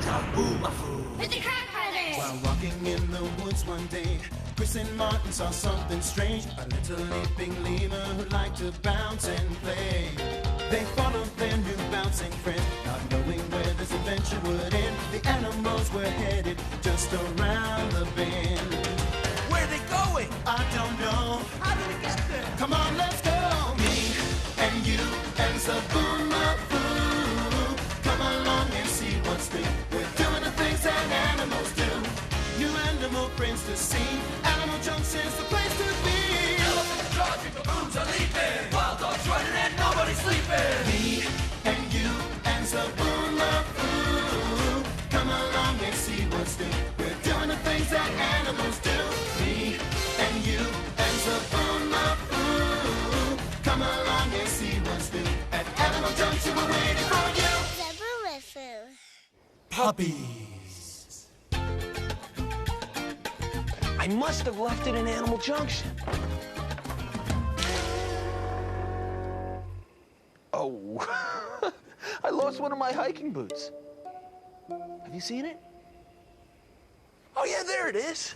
Zoboomafoo. It's the Crack Brothers. While walking in the woods one day, Chris and Martin saw something strange. A little leaping lemur who liked to bounce and play. They followed their new bouncing friend, not knowing where this adventure would end. The animals were headed just around the bend. Where are they going? I don't know. How did we get there? Come on, let's go. Me and you and Zoboomafoo. Come along and see what's new. We're doing the things that animals do. New animal friends to see. Animal Junction's the place to be. Elephants charging, baboons are leaping. Wild dogs running and nobody's sleeping. Me and you and Zoboomafoo. Come along and see what's new. We're doing the things that animals do. Me and you and Zoboomafoo. Come along and see what's new. At Animal Junction, we're waiting for you. Zoboomafoo. Puppies. I must have left it in Animal Junction. Oh, I lost one of my hiking boots. Have you seen it? Oh, yeah, there it is.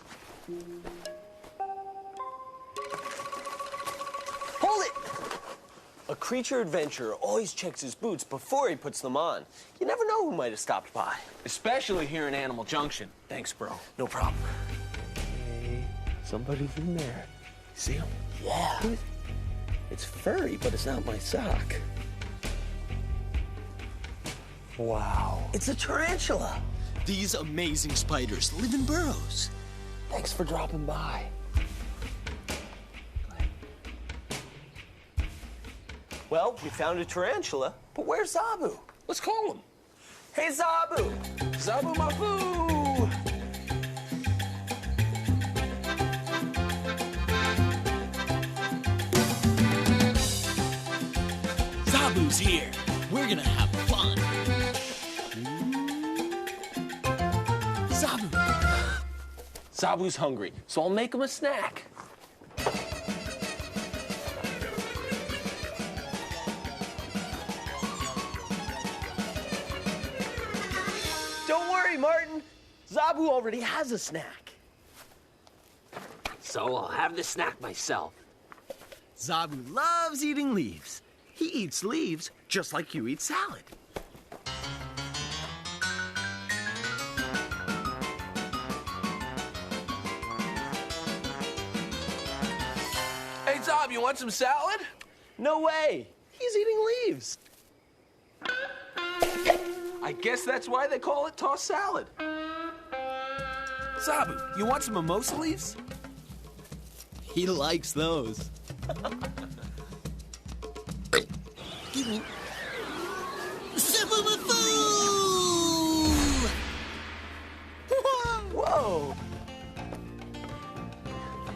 Hold it! A creature adventurer always checks his boots before he puts them on. You never know who might have stopped by. Especially here in Animal Junction. Thanks, bro. No problem. Hey, somebody's in there. See him? Yeah. It's furry, but it's not my sock. Wow. It's a tarantula. These amazing spiders live in burrows. Thanks for dropping by. Well, we found a tarantula, but where's Zabu? Let's call him. Hey, Zabu! Zoboomafoo! Zabu's here. We're gonna have fun. Zabu. Zabu's hungry, so I'll make him a snack. Don't worry, Martin. Zabu already has a snack. So I'll have the snack myself. Zabu loves eating leaves. He eats leaves just like you eat salad. Hey, Zob, you want some salad? No way. He's eating leaves. I guess that's why they call it tossed salad. Zabu, you want some mimosa leaves? He likes those. Excuse me. Zoboomafoo! Whoa.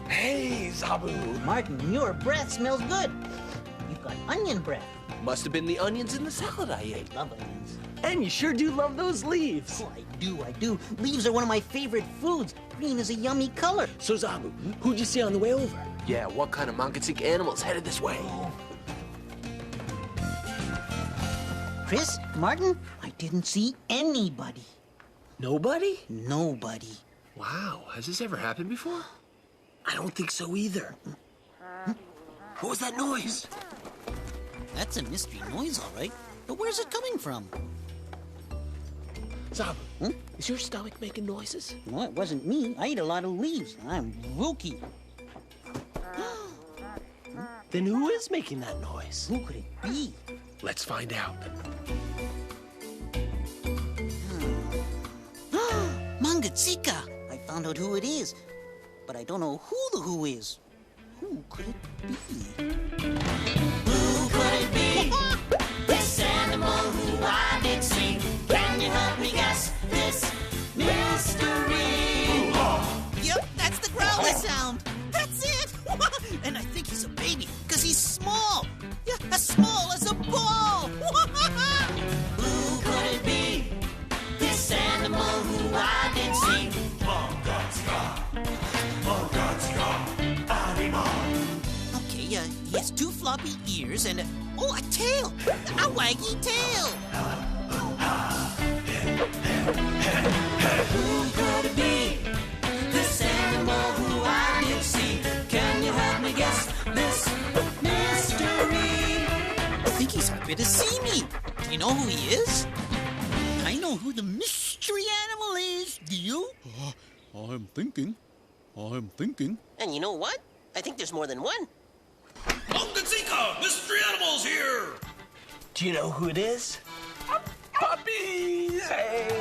Hey, Zabu. Martin, your breath smells good. You've got onion breath. Must have been the onions in the salad I ate. Love onions. And you sure do love those leaves. Oh, I do. Leaves are one of my favorite foods. Green is a yummy color. So, Zabu, who'd you see on the way over? Yeah, what kind of Mangatsik animals headed this way? Chris, Martin, I didn't see anybody. Nobody? Nobody. Wow, has this ever happened before? I don't think so either. What was that noise? That's a mystery noise, all right. But where's it coming from? Zabu, is your stomach making noises? No, it wasn't me. I ate a lot of leaves. I'm rookie. Then who is making that noise? Who could it be? Let's find out. Mangatsika! I found out who it is. But I don't know who the who is. Who could it be? Who could it be? This animal who I did see. Can you help me guess this mystery? Yep, that's the growler sound. That's it. And I think he's a baby, because he's small. Yeah, as small as a ball. Who could it be? This animal who I did see. Okay, he has two floppy ears and a tail. A waggy tail. happy to see me. Do you know who he is? I know who the mystery animal is. Do you? I'm thinking. And you know what? I think there's more than one. Zika, mystery animals here! Do you know who it is? Puppies! Hey!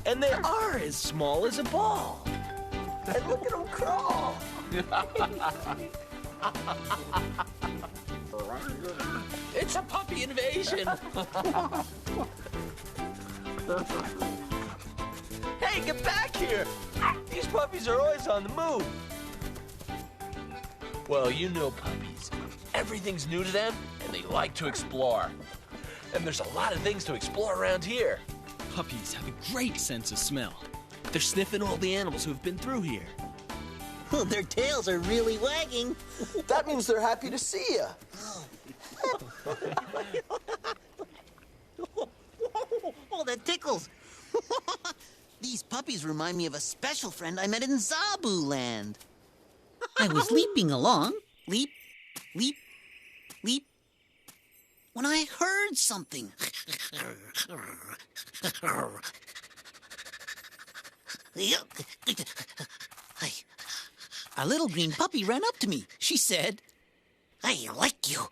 And they are as small as a ball. And look at them crawl. It's a puppy invasion. Hey, get back here! These puppies are always on the move. Well, you know puppies. Everything's new to them, and they like to explore. And there's a lot of things to explore around here. Puppies have a great sense of smell. They're sniffing all the animals who've been through here. Their tails are really wagging. That means they're happy to see you. Oh, that tickles. These puppies remind me of a special friend I met in Zoboomafoo. I was leaping along, leap, leap, leap, when I heard something. A little green puppy ran up to me. She said, "I like you."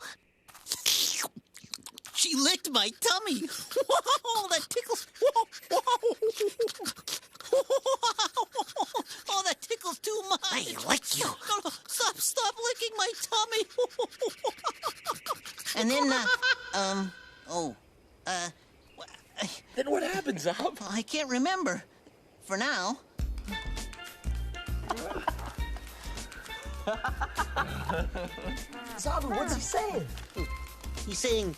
She licked my tummy. Whoa, that tickles. Whoa, whoa. Oh, that tickles too much. I like you. No, stop licking my tummy. And then, Then what happens, Zob? I can't remember. For now. Zob, what's he saying? He's saying,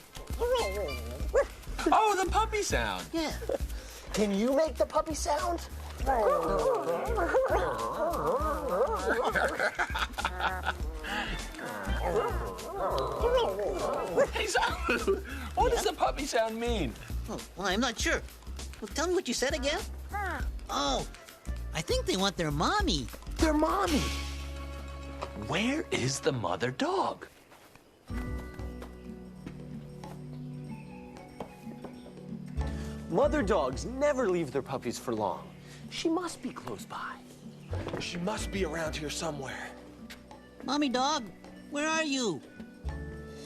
Oh, the puppy sound. yeah. Can you make the puppy sound? Hey, Zob, what does the puppy sound mean? Oh, well, I'm not sure. Well, tell me what you said again. Oh, I think they want their mommy. Their mommy. Where is the mother dog? Mother dogs never leave their puppies for long. She must be close by. She must be around here somewhere. Mommy dog, where are you?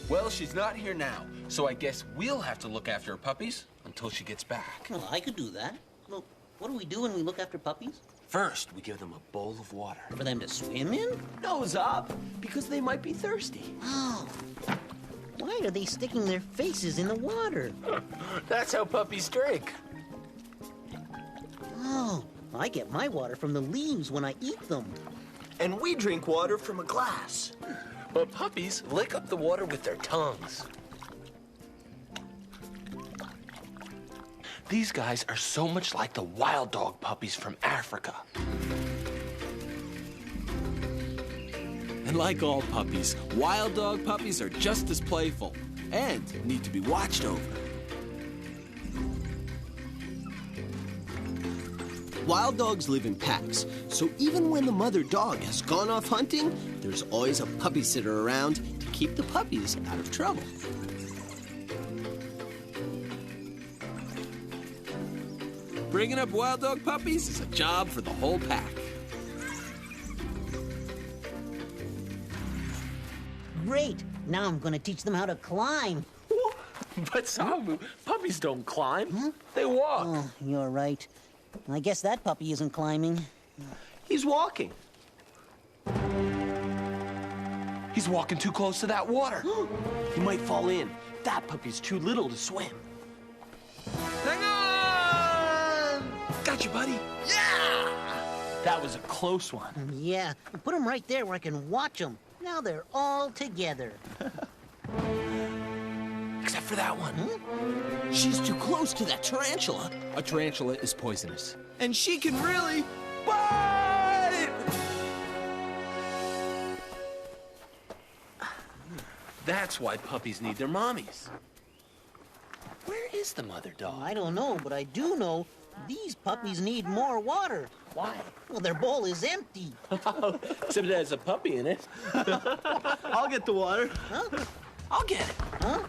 Well, she's not here now, so I guess we'll have to look after her puppies until she gets back. Well, I could do that. Well, what do we do when we look after puppies? First, we give them a bowl of water. For them to swim in? No, Zob, because they might be thirsty. Oh. Why are they sticking their faces in the water? That's how puppies drink. Oh, I get my water from the leaves when I eat them. And we drink water from a glass. But puppies lick up the water with their tongues. These guys are so much like the wild dog puppies from Africa. And like all puppies, wild dog puppies are just as playful and need to be watched over. Wild dogs live in packs, so even when the mother dog has gone off hunting, there's always a puppy sitter around to keep the puppies out of trouble. Bringing up wild dog puppies is a job for the whole pack. Great. Now I'm going to teach them how to climb. But Zob, puppies don't climb. They walk. Oh, you're right. I guess that puppy isn't climbing. He's walking. He's walking too close to that water. He might fall in. That puppy's too little to swim. Hang on! Got you, buddy. Yeah! That was a close one. Yeah, put them right there where I can watch them. Now they're all together. Except for that one. She's too close to that tarantula. A tarantula is poisonous. And she can really bite! That's why puppies need their mommies. Where is the mother dog? I don't know, but I do know These puppies need more water. Why? Well, their bowl is empty. Except it has a puppy in it. I'll get the water. Huh? I'll get it. Huh?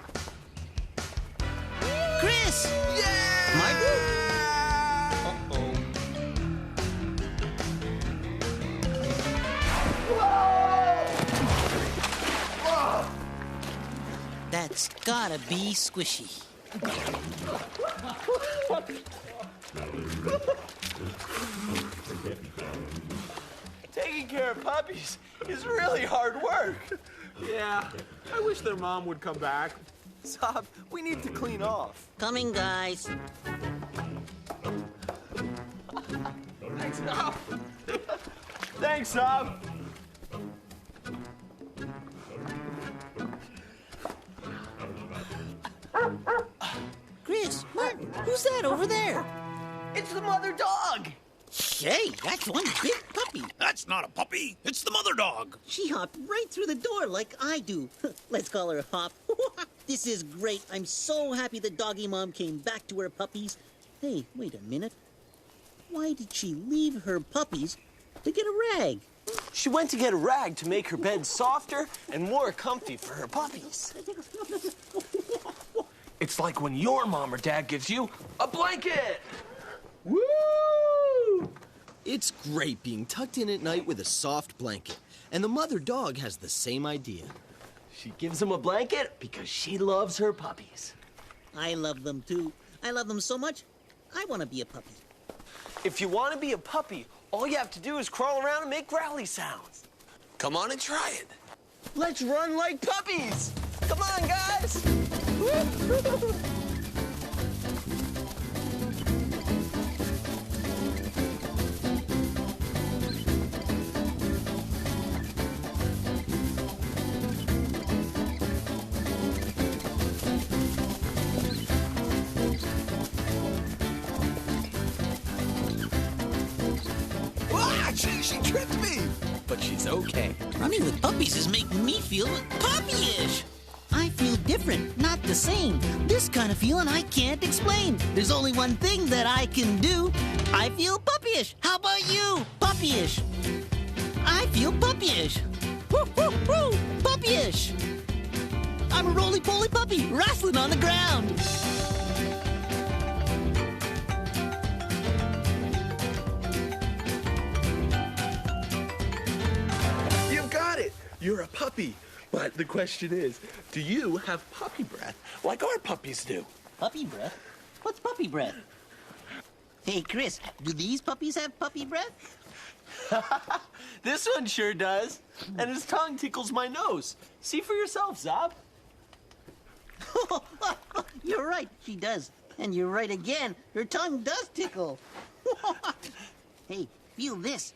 Chris! Yeah! Martin? Uh-oh. That's gotta be squishy. Taking care of puppies is really hard work. Yeah, I wish their mom would come back. Zob, we need to clean off. Coming, guys. Thanks, Zob. Thanks, Zob. Chris, Martin, who's that over there? It's the mother dog. Hey, that's one big puppy. That's not a puppy. It's the mother dog. She hopped right through the door like I do. Let's call her Hop. This is great. I'm so happy the doggy mom came back to her puppies. Hey, wait a minute. Why did she leave her puppies to get a rag? She went to get a rag to make her bed softer and more comfy for her puppies. It's like when your mom or dad gives you a blanket. Woo! It's great being tucked in at night with a soft blanket. And the mother dog has the same idea. She gives them a blanket because she loves her puppies. I love them too. I love them so much, I want to be a puppy. If you want to be a puppy, all you have to do is crawl around and make growly sounds. Come on and try it. Let's run like puppies. Come on, guys. Ah, she tripped me. But she's okay. Running with puppies is making me feel puppyish. I feel different, not the same. This kind of feeling I can't explain. There's only one thing that I can do. I feel puppyish. How about you? Puppyish. I feel puppyish. Woo, woo, woo. Puppyish. I'm a roly-poly puppy wrestling on the ground. You got it. You're a puppy. But the question is, do you have puppy breath like our puppies do? Puppy breath? What's puppy breath? Hey, Chris, do these puppies have puppy breath? This one sure does. And his tongue tickles my nose. See for yourself, Zob. You're right, she does. And you're right again. Her tongue does tickle. Hey, feel this.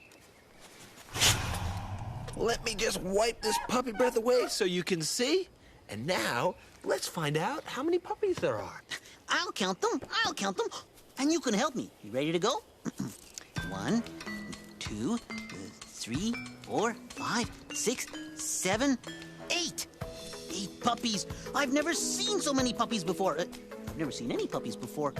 Let me just wipe this puppy breath away so you can see. And now, let's find out how many puppies there are. I'll count them. And you can help me. You ready to go? 1, 2, 3, 4, 5, 6, 7, 8. 8 puppies. I've never seen so many puppies before. I've never seen any puppies before.